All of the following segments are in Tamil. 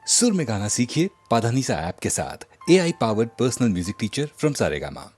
सुर में गाना सीखिए पाधानीसा ऐप के साथ। AI powered personal music teacher from Saregama.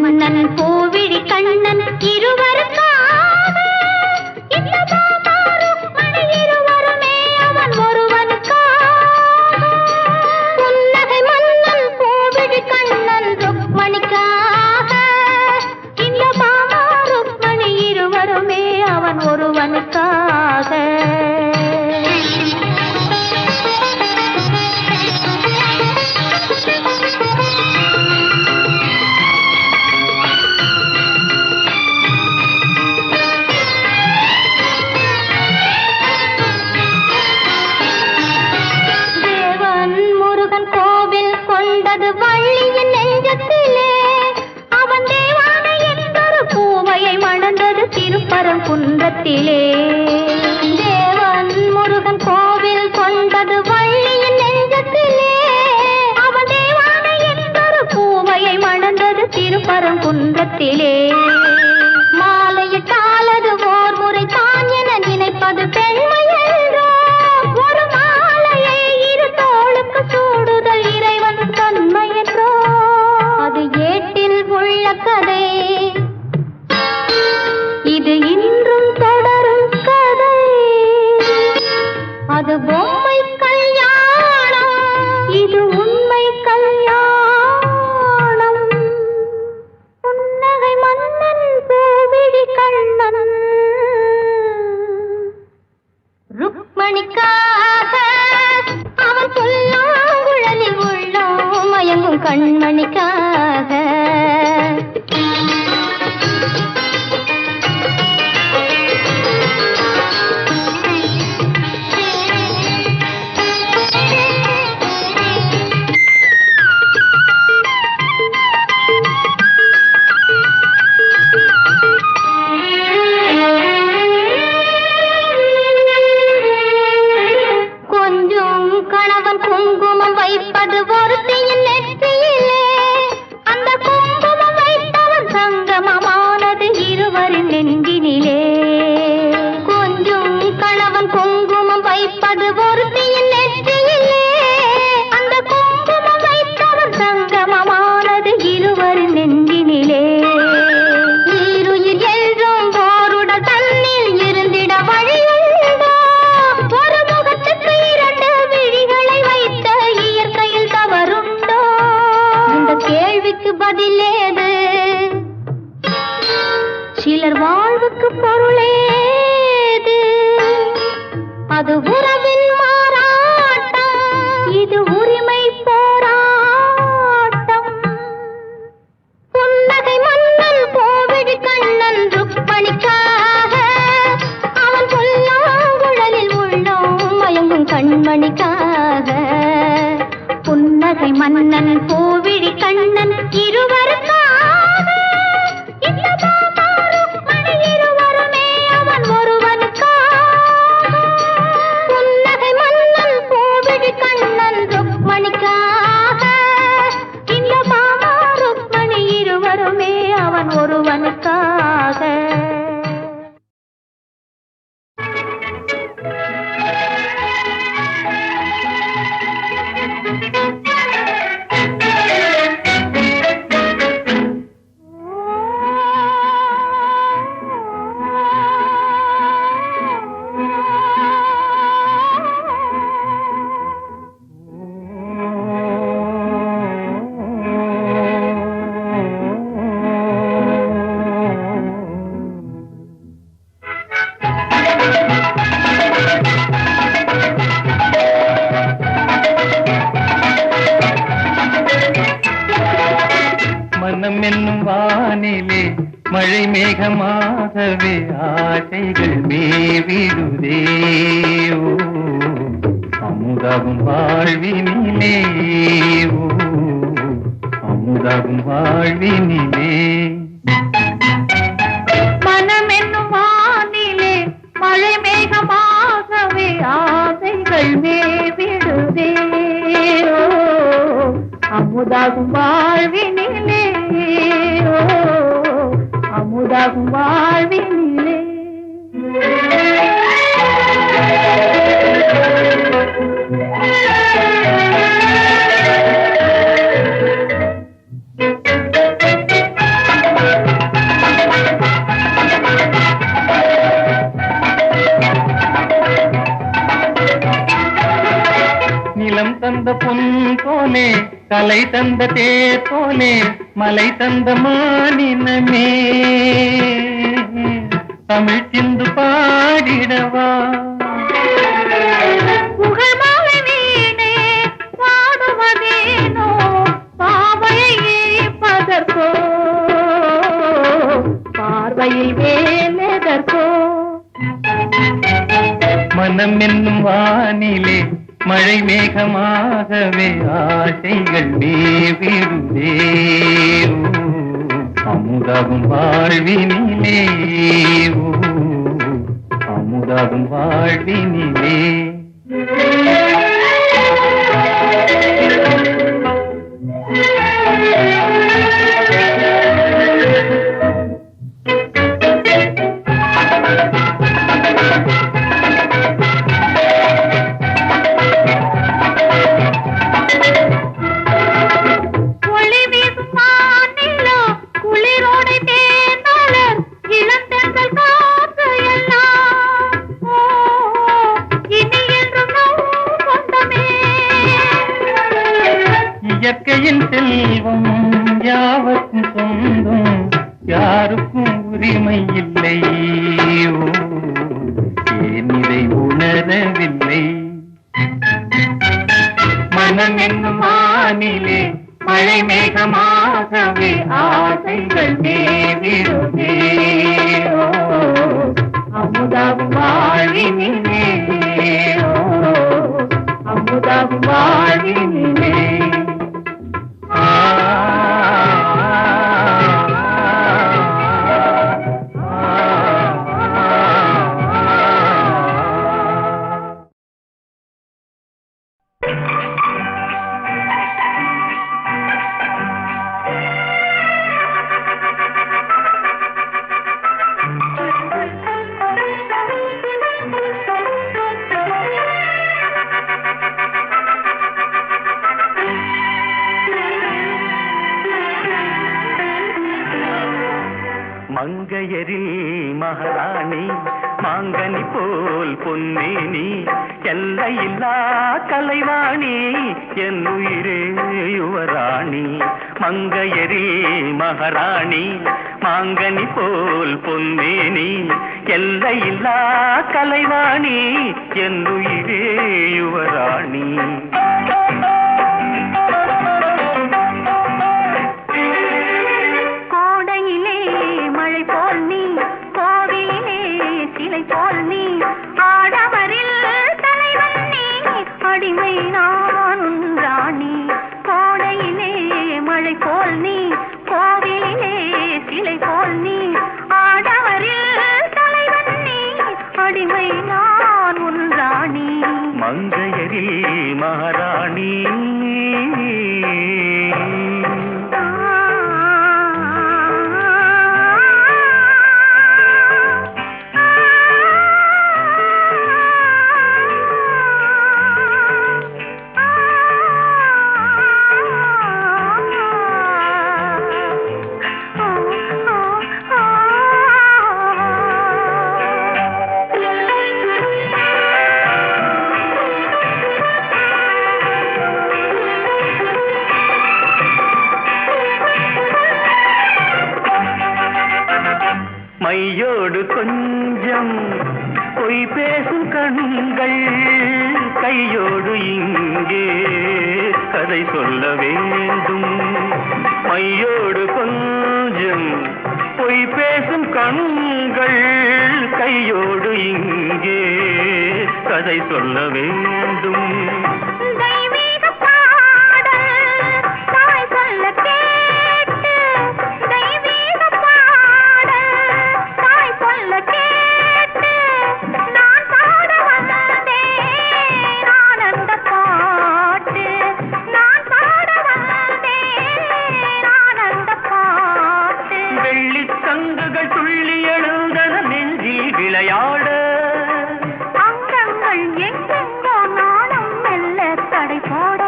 மன்னன் கோவிழி கண்ணன் இருவருக்காக இந்த பாமாரும் மணி இருவருமே அவன் ஒருவனுக்காக. புன்னகை மன்னன் கோவிழி கண்ணன் ருக்மணிக்காக இந்த பாமாரும் மணி இருவருமே அவன் ஒருவனுக்காக. குன்றத்திலே தேவன் முருகன் கோவில் கொண்டது வள்ளியின் நெஞ்சத்திலே. அவன் தேவானை என்பொரு பூவையை மணந்தது திருப்பரங்குன்றத்திலே. மாலையிட்டாலது ஓர் முறை தான் என நினைப்பது பெண்மை என்றோ. ஒரு மாலையை இரு தோளுக்கு சூடுதல் இறைவன் தன்மை என்றோ. அது ஏட்டில் உள்ள கதை, இது இன்றும் தொடரும் கதை. அது பொம்மை கல்யாணம், இது உண்மை கல்யாணம். புன்னகை மன்னன் கோவிழி கண்ணன் ருக்மணிக்காக அவன் புல்லாங்குழலில் உள்ளோம் மயங்கும் கண்மணிக்காக. வைப்பது ஒருத்தியின் நெற்றியிலே, அந்த குங்குமம் வைத்தவன் சங்கமமானது இருவரின் நெஞ்சினிலே. கொஞ்சம் கணவன் குங்குமம் வைப்பது ஒருத்தியின் நெற்றியிலே, அந்த குங்குமம் வைத்தவன் சங்கமமானது இருவரின் நெஞ்சினிலே. ஈருயிர் என்றும் ஓருடல் தன்னில் இருந்திட வழியுண்டோ. ஒரு முகத்துக்கு இரண்டு விழிகளை வைத்த இயற்கையில் தவறுண்டோ? இந்த கேள்விக்கு பதிலேது. சிலர் வாழ்வுக்கு பொருளேது. அது உறவின் மாறாட்டம், இது உரிமை போராட்டம். புன்னகை மன்னன் கோவிழி கண்ணன் ருக்மணிக்காக அவன் புல்லாங்குழலில் உள்ளோம் மயங்கும் கண்மணிக்காக. புன்னகை மன்னன் கோவிழி கண்ணன் இருவருக்காக இந்த பாமாரும் மணி இருவருமே அவன் ஒருவனுக்காக. மனம் என்னும் வானிலே மழை மேகமாகவே ஆசைகள் மேவிடுதே அமுதாகும் வாழ்வினிலே அமுதாகும் வாழ்வினிலே மனம் என்னும் வானிலே மழை மேகமாகவே ஆசைகள் மேவிடுதே அமுதாகும் வாழ்வினிலே அமுதாகும் வாழ்வினிலே நிலம் தந்த பொன் போலே கலை தந்த தேர் போலே மலை தந்த மானினமே தமிழ் சிந்து பாடிடவா புகழ் மாலை வீணே பாடுவதேனோ பாவையே பதற்கோ பார்வையில் வேலெதற்கோ மனம் என்னும் வானிலே மழை மேகமாகவே ஆசைகள் மேவிடுதே அமுதாகும் வாழ்வினிலே அமுதாகும் வாழ்வினிலே இயற்கையின் செல்வம் யாவற்றும் சொந்தம் யாருக்கும் உரிமை இல்லை ஏன் இதை உணரவில்லை மனம் என்னும் வானிலே மழை மேகமாகவே ஆசைகள் மேவிடுதே அமுதாகும் வாழ்வினிலே அமுதாகும் வாழ்வினிலே மங்கையரில் மகாராணி மாங்கனி போல் பொன்னேனி எல்லையில்லா கலைவாணி என் உயிரே யுவராணி மங்கையரில் மகாராணி மாங்கனி போல் பொன்னேனி எல்லையில்லா கலைவாணி என் உயிரே யுவராணி அடிமை நான் ராணி கோடையிலே மழை போல் நீ கோவிலே சிலை போல் நீ ஆடவரில் தலைவன் நீ அடிமை நான் உன் ராணி மங்கையரில் மகாராணி மையோடு கொஞ்சம் பொய் பேசும் கண்கள் கையோடு இங்கே கதை சொல்ல வேண்டும் மையோடு கொஞ்சம் அதை சொல்ல வேண்டும். தெய்வீக பாடல் தாய் சொல்ல கேட்டு, தெய்வீக பாடல் தாய் சொல்ல கேட்டு, நான் பாட வந்தேன் ஆனந்த பாட்டு, நான் பாட வந்தேன் ஆனந்த பாட்டு. வெள்ளித் தங்குகள் துள்ளி எழுந்தன நெஞ்சில் விளையாட, அங்கங்கள் எங்கெங்கோ நாணம் மெல்ல தடை போட,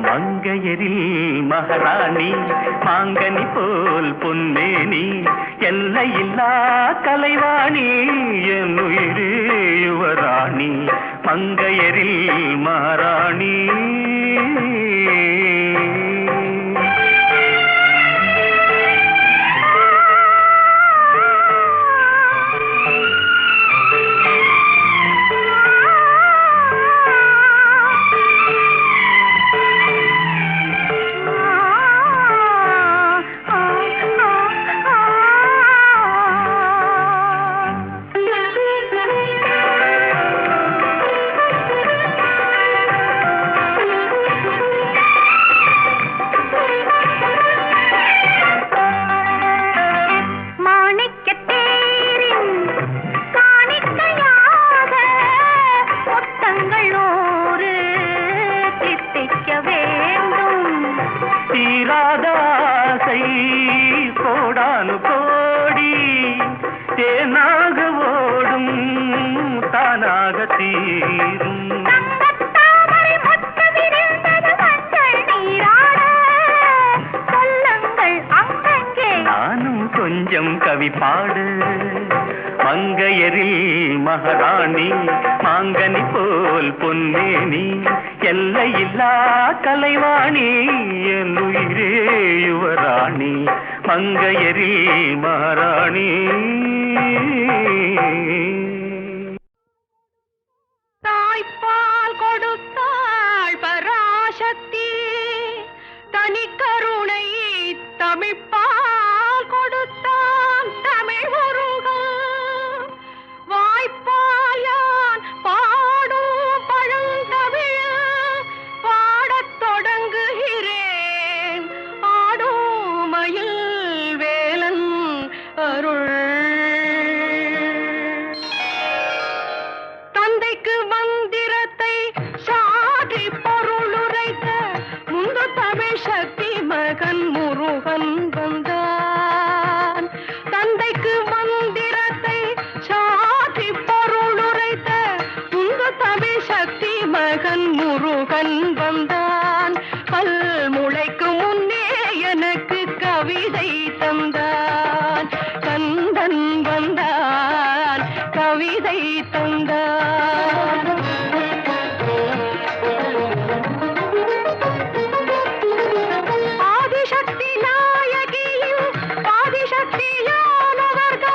மங்கையரில் மகாராணி மாங்கனி போல் பொன்மேனி, எல்லையில்லா கலைவாணி என் உயிரே யுவராணி, மங்கையரில் மகாராணி. தீராதாசை கோடானு கோடி தேனாக ஓடும் தானாக தீரும். நானும் கொஞ்சம் கவி பாடு, மங்கையரில் மகாராணி மாங்கனி போல் பொன்மேனி, எல்லையில்லா கலைவாணி என் உயிரே யுவராணி, மங்கையரில் மகாராணி. தாய்ப்பால் கொடுத்தாள் பராசக்தி, தனிக்கருணை தமிழ்ப்பால் கொடுத்தான் தமிழ் முருகன். வாய்ப்பால் யான் பாடும் பழந்தமிழ் பாடத் தொடங்குகிறேன், ஆடும் மயில் வேலன் அருள். தந்தைக்கு மந்திரத்தை சாதி பொருளுரைத்த முந்து தமிழ் சக்தி மகன் முருகன் வந்தான். தந்தைக்கு மந்திரத்தை சாதி பொருளுரைத்த முந்து தமிழ் சக்தி மகன் முருகன் வந்தான். பல் முளைக்கு முன்னே எனக்கு கவிதை தந்தான், கந்தன் வந்தான் கவிதை தந்தான். ஆதிசக்தி நாயகியும் ஆதிசக்தியானவர்தோ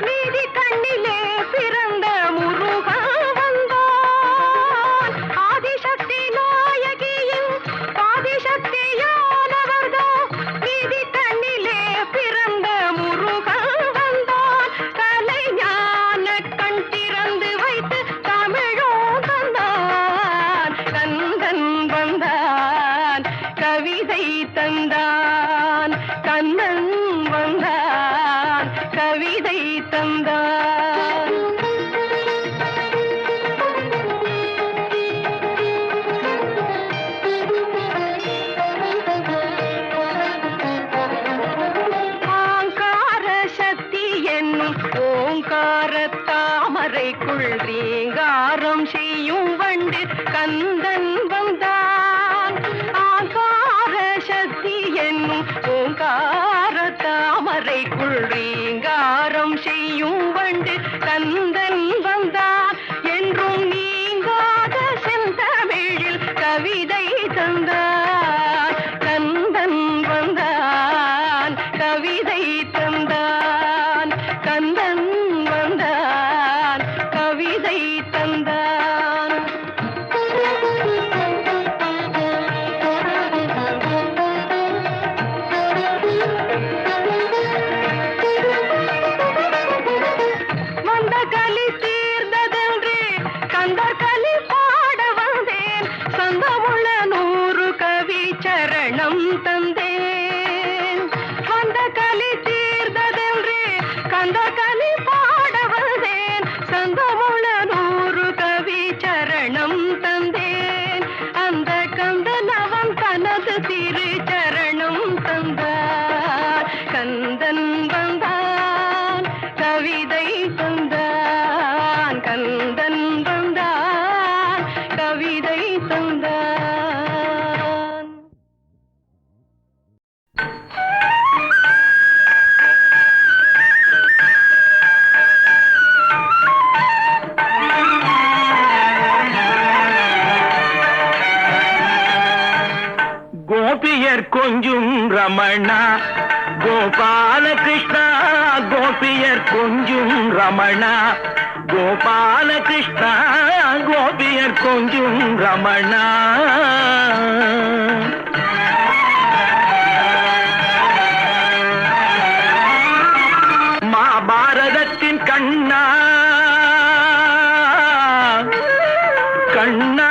நீதி கண்ணிலே பிறந்த முருகன் வந்தான். ஆதிசக்தி நாயகியும் ஆதிசக்தியானவர்தோ நீதி கண்ணிலே பிறந்த முருகன் வந்தான். கலைஞான கண் திறந்து வைத்து தமிழோ தந்தான், கந்தன் வந்தான் கவிதை தந்தான், கந்தன் வந்தான் கவிதை தந்தான். ஆங்கார சக்தி என்னும் ஓங்கார தாமரைக்குள் ரீங்காரம் செய்யும் வண்டு கந்தன் வந்தான். ஆங்கார சக்தி என்னும் ஓங்கார தாமரைக்குள் ரீங்காரம் செய்யும் வண்டு கந்தன் வந்தான். என்றும் நீங்காத செந்தமிழில் கவிதை தந்தான், கந்தன் வந்தான் கவிதை தந்தான், கந்தன் வந்தான் கவிதை தந்தான். சரணம் தந்தார். கந்தன் வந்தான் கவிதை தந்தான். கந்தன் வந்தான் கவிதை தந்தான். கோபியர் கொஞ்சும் ரமணா கோபால கிருஷ்ணா. கோபியர் கொஞ்சும் ரமணா கோபால கிருஷ்ணா. கோபியர் கொஞ்சும் ரமணா. மகாபாரதத்தின் கண்ணா கண்ணா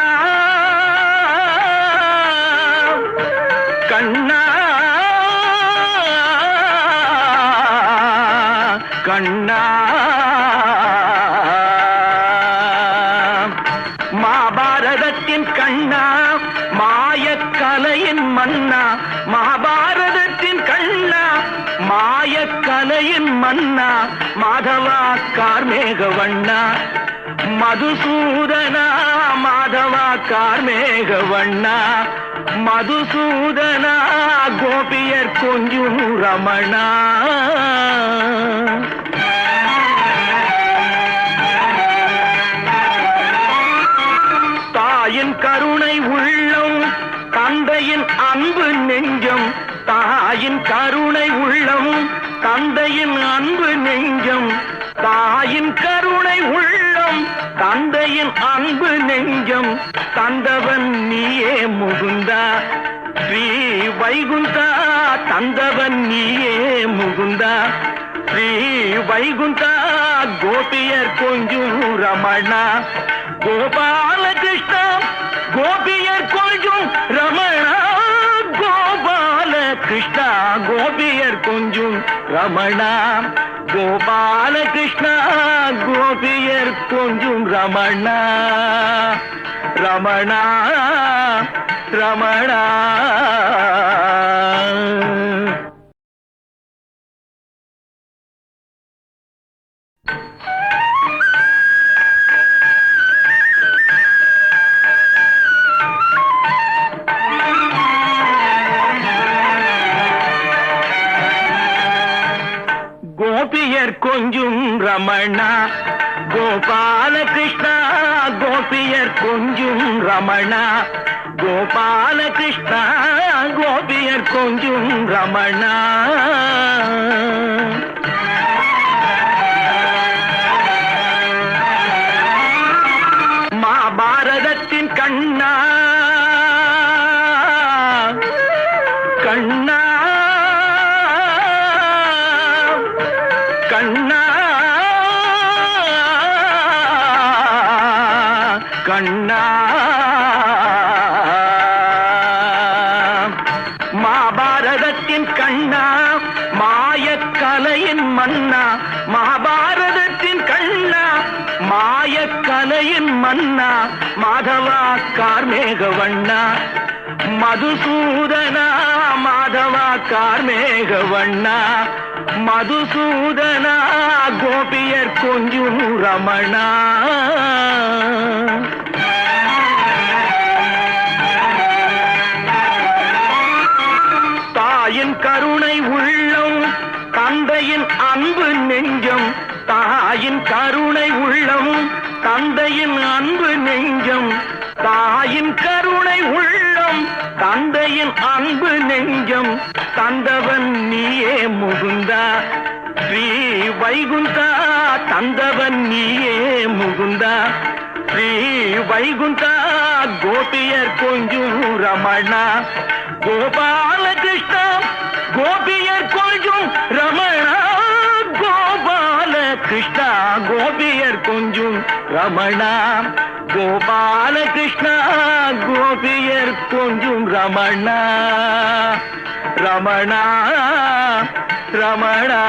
கண்ணா கண்ணா. மகாபாரதத்தின் கண்ணா மாயக்கலையின் மன்னா. மகாபாரதத்தின் கண்ணா மாயக்கலையின் மன்னா. மாதவா கார்மேகவண்ணா மதுசூதனா. மாதவா கார்மேகவண்ணா மதுசூதனா. கோபியர் கொஞ்சும் ரமணா. தாயின் கருணை உள்ளம் தந்தையின் அன்பு நெஞ்சம். தாயின் கருணை உள்ளம் தந்தையின் அன்பு நெஞ்சம். தாயின் கருணை உள்ளம் தந்தையின் அன்பு நெஞ்சம். தந்தவன் நீயே முகுந்தா ஸ்ரீ வைகுந்தா. தந்தவன் நீயே முகுந்தா ஸ்ரீ வைகுந்தா. கோபியர் கொஞ்சும் ரமணா கோபால கிருஷ்ணா. கோபியர் கொஞ்சும் ரமணா கோபால கிருஷ்ணா. கோபியர் கொஞ்சும் ரமணா கோபால கிருஷ்ணா. கோபியர் கொஞ்சும் ரமணா ரமணா ரமணா. கோபியர் கொஞ்சும் ரமணா கோபால கிருஷ்ணா. கோபியர் கொஞ்சும் ரமணா கோபால கிருஷ்ணா. கோபியர் கொஞ்சும் ரமணா. மகாபாரதத்தின் கண்ணா கண்ணா கண்ணா கண்ணா. மகாபாரதத்தின் கண்ணா மாயக்கலையின் மன்னா. மகாபாரதத்தின் கண்ணா மாயக்கலையின் மன்னா. மாதவா கார்மேகவண்ணா மதுசூதனா. மாதவா கார்மேகவண்ணா மதுசூதனா. கோபியர் கொஞ்சும் ரமணா. தாயின் கருணை உள்ளம் தந்தையின் அன்பு நெஞ்சம். தாயின் கருணை உள்ளம் தந்தையின் அன்பு நெஞ்சம். தாயின் கருணை உள்ளம் தந்தையின் அன்பு நெஞ்சம். தந்தவன் நீயே முகுந்தா ஸ்ரீ வைகுந்தா. தந்தவன் நீயே முகுந்தா ஸ்ரீ வைகுந்தா. கோபியர் கொஞ்சும் ரமணா கோபால கிருஷ்ணா. கோபியர் கொஞ்சும் ரமணா கோபால கிருஷ்ணா. கோபியர் கொஞ்சும் ரமணா கோபால கிருஷ்ணா. கோபியர் கொஞ்சும் ரமணா ரமணா ரமணா.